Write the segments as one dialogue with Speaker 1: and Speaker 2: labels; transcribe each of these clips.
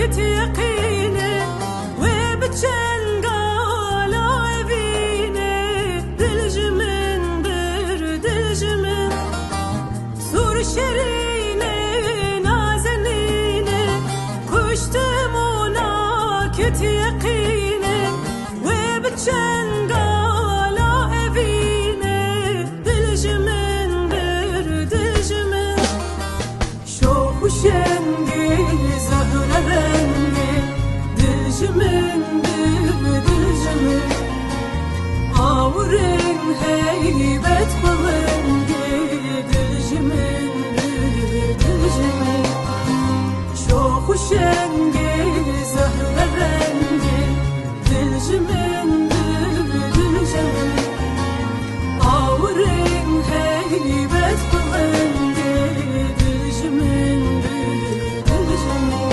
Speaker 1: كت يقيني وبتشنقال عبيني دلجمن برد الجمن سور شريني نازنيني كشتمونا كت يقيني وبتشنقال عبيني دلجمن برد الجمن شوف وشنقي زهر رنقي دلجمن برد الجمن آورن هيبت بلنقي دلجمن برد الجمن شوف وشنقي زهر رنقي دلجمن برد الجمن آورن هيبت بلنقي دلجمن برد الجمن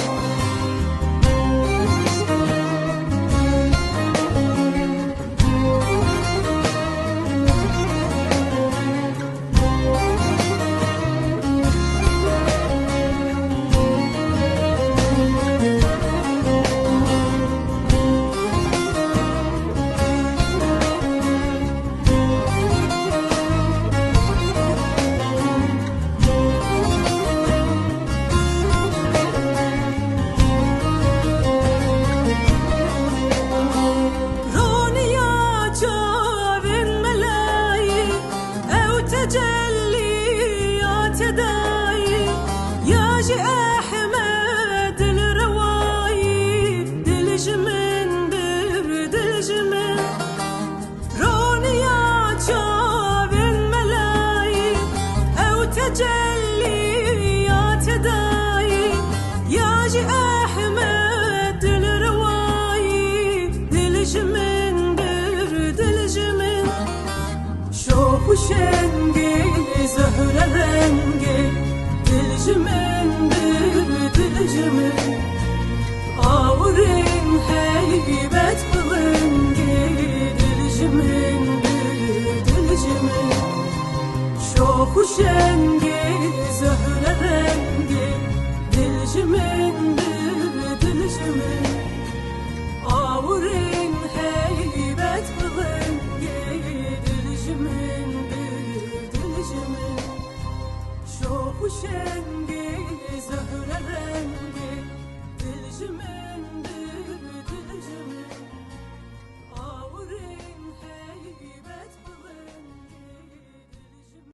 Speaker 1: تجليات داي ياجي أحمد الرواي دلجمن برد الجمن روني يا جابن ملاي أو تجليات داي ياجي أحمد الرواي دلجمن برد الجمن شوف وشنقي زهر رنقي دلجمن برد الجمن آورن هيبت بلنقي دلجمن برد الجمن شوف وشنقي زهر رنقي دلجمن